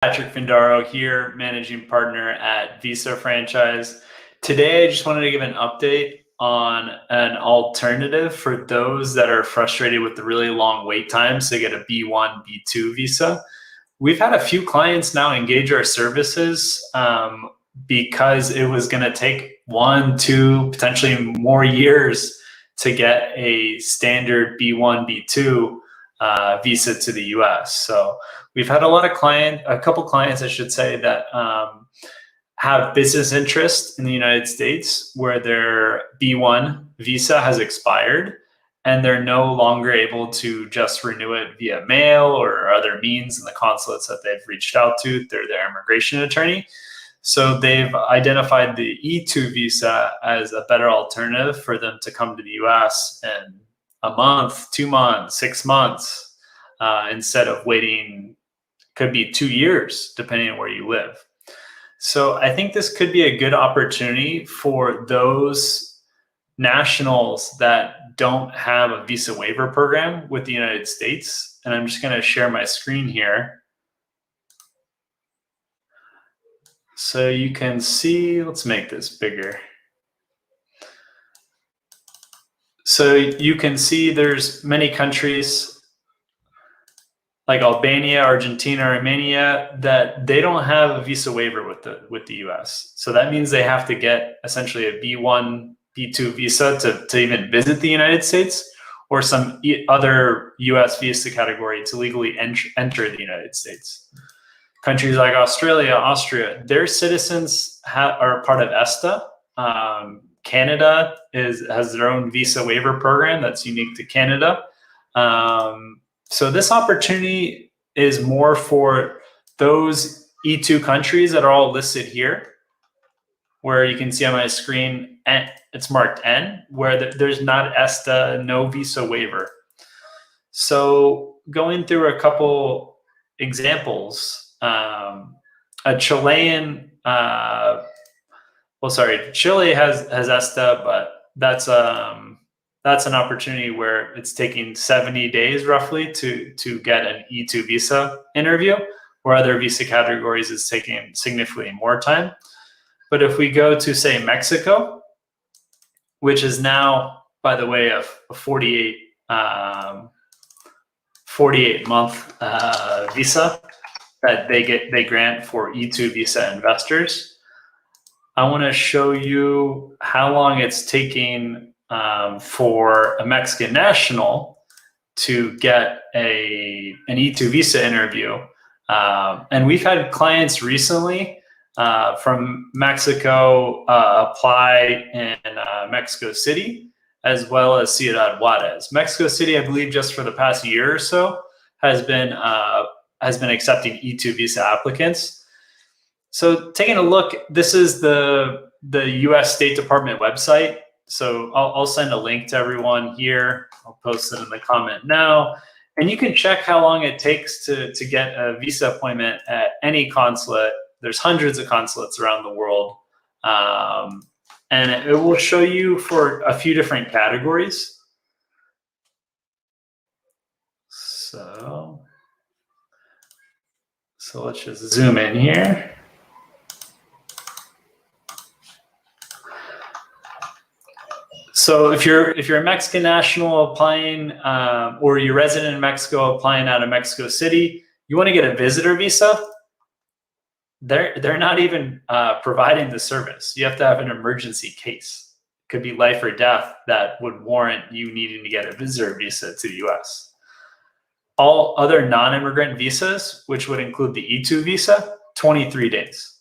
Patrick Findaro here, managing partner at Visa Franchise. Today, I just wanted to give an update on an alternative for those that are frustrated with the really long wait times to get a B-1, B-2 visa. We've had a few clients now engage our services because it was going to take 1, 2, potentially more years to get a standard B-1, B-2 visa to the US. So we've had a couple clients, I should say, that have business interest in the United States where their B-1 visa has expired and they're no longer able to just renew it via mail or other means in the consulates that they've reached out to through their immigration attorney. So they've identified the E-2 visa as a better alternative for them to come to the US in a month, 2 months, 6 months, instead of waiting, could be 2 years, depending on where you live. So I think this could be a good opportunity for those nationals that don't have a visa waiver program with the United States. And I'm just going to share my screen here. So you can see, let's make this bigger. So you can see there's many countries like Albania, Argentina, Romania, that they don't have a visa waiver with the US. So that means they have to get essentially a B-1, B-2 visa to even visit the United States, or some other US visa category to legally enter the United States. Countries like Australia, Austria, their citizens are part of ESTA. Canada has their own visa waiver program that's unique to Canada. So this opportunity is more for those E2 countries that are all listed here, where you can see on my screen, it's marked N, where there's not ESTA, no visa waiver. So going through a couple examples, a Chilean, Chile has ESTA, but that's an opportunity where it's taking 70 days roughly to get an E2 visa interview, where other visa categories is taking significantly more time. But if we go to, say, Mexico, which is now, by the way, a 48-month visa that they grant for E2 visa investors, I want to show you how long it's taking for a Mexican national to get an E2 visa interview. And we've had clients recently from Mexico apply in Mexico City, as well as Ciudad Juarez. Mexico City, I believe, just for the past year or so, has been accepting E2 visa applicants. So taking a look, this is the US State Department website. So I'll send a link to everyone here. I'll post it in the comment now. And you can check how long it takes to get a visa appointment at any consulate. There's hundreds of consulates around the world. And it will show you for a few different categories. So let's just zoom in here. So if you're a Mexican national applying, or you're resident in Mexico applying out of Mexico City, you want to get a visitor visa, they're not even providing the service. You have to have an emergency case. It could be life or death that would warrant you needing to get a visitor visa to the US. All other non-immigrant visas, which would include the E2 visa, 23 days.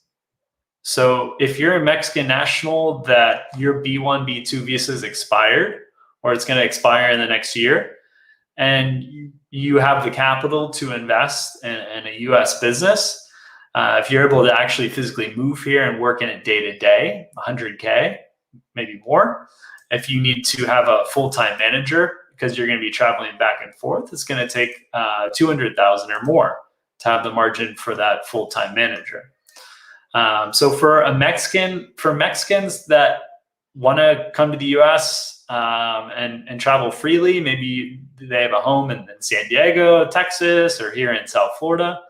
So if you're a Mexican national that your B-1, B-2 visa is expired, or it's going to expire in the next year, and you have the capital to invest in a US business, if you're able to actually physically move here and work in it day to day, 100K, maybe more. If you need to have a full-time manager because you're going to be traveling back and forth, it's going to take 200,000 or more to have the margin for that full-time manager. So for Mexicans that want to come to the US and travel freely, maybe they have a home in San Diego, Texas, or here in South Florida,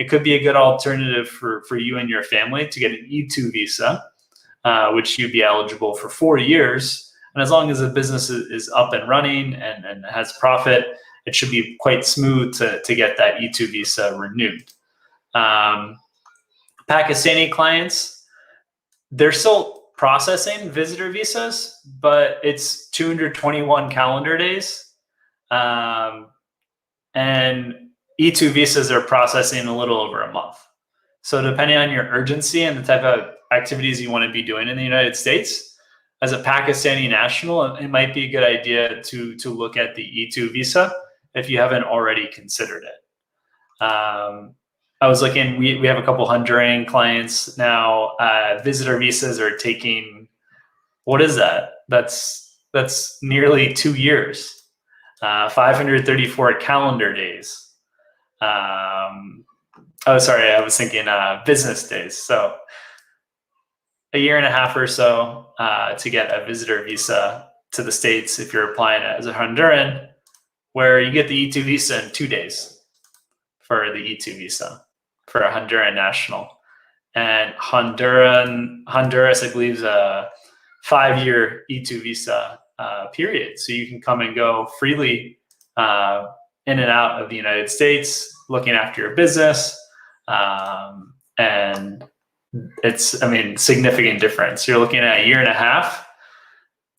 it could be a good alternative for you and your family to get an E-2 visa, which you'd be eligible for 4 years. And as long as the business is up and running and has profit, it should be quite smooth to get that E-2 visa renewed. Pakistani clients, they're still processing visitor visas, but it's 221 calendar days. And E-2 visas are processing a little over a month. So depending on your urgency and the type of activities you want to be doing in the United States, as a Pakistani national, it might be a good idea to look at the E-2 visa if you haven't already considered it. I was looking, we have a couple Honduran clients now. Visitor visas are taking, what is that? That's nearly 2 years, 534 calendar days. Oh, sorry, I was thinking business days. So a year and a half or so to get a visitor visa to the States if you're applying as a Honduran, where you get the E-2 visa in 2 days for the E-2 visa for a Honduran national. And Honduras, I believe, is a 5-year E-2 visa period. So you can come and go freely in and out of the United States, looking after your business. And it's, significant difference. You're looking at a year and a half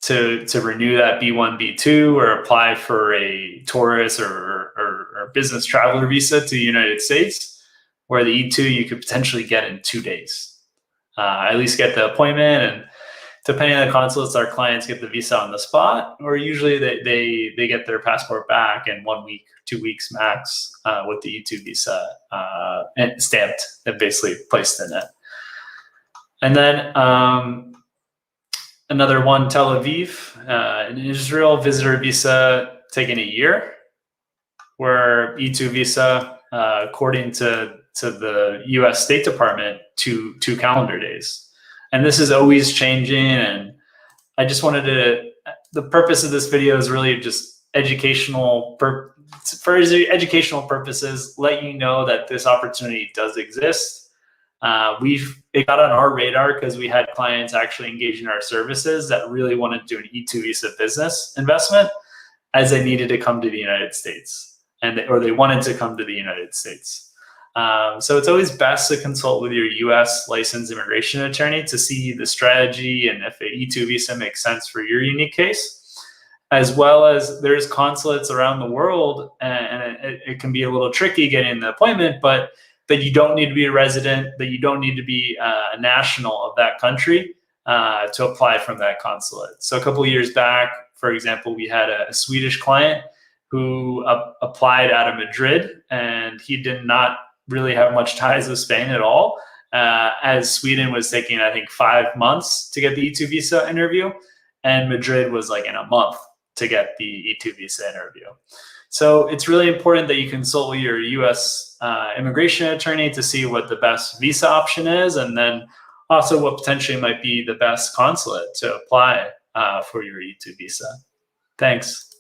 to renew that B-1, B-2, or apply for a tourist or business traveler visa to the United States, where the E-2 you could potentially get in 2 days. At least get the appointment, and depending on the consulates, our clients get the visa on the spot, or usually they get their passport back in 1 week, 2 weeks max with the E-2 visa and stamped and basically placed in it. And then another one, Tel Aviv in Israel, visitor visa taking a year, where E-2 visa, according to the U.S. State Department, two calendar days. And this is always changing. And I just wanted the purpose of this video is really just educational, for educational purposes, let you know that this opportunity does exist. It got on our radar because we had clients actually engaging our services that really wanted to do an E-2 visa business investment as they needed to come to the United States, or they wanted to come to the United States. So it's always best to consult with your U.S. licensed immigration attorney to see the strategy and if an E-2 visa makes sense for your unique case, as well as there's consulates around the world, and it can be a little tricky getting the appointment, but that you don't need to be a resident, that you don't need to be a national of that country to apply from that consulate. So a couple of years back, for example, we had a Swedish client who applied out of Madrid, and he did not really have much ties with Spain at all, as Sweden was taking, I think, 5 months to get the E-2 visa interview, and Madrid was like in a month to get the E-2 visa interview. So it's really important that you consult with your U.S. Immigration attorney to see what the best visa option is, and then also what potentially might be the best consulate to apply for your E-2 visa. Thanks.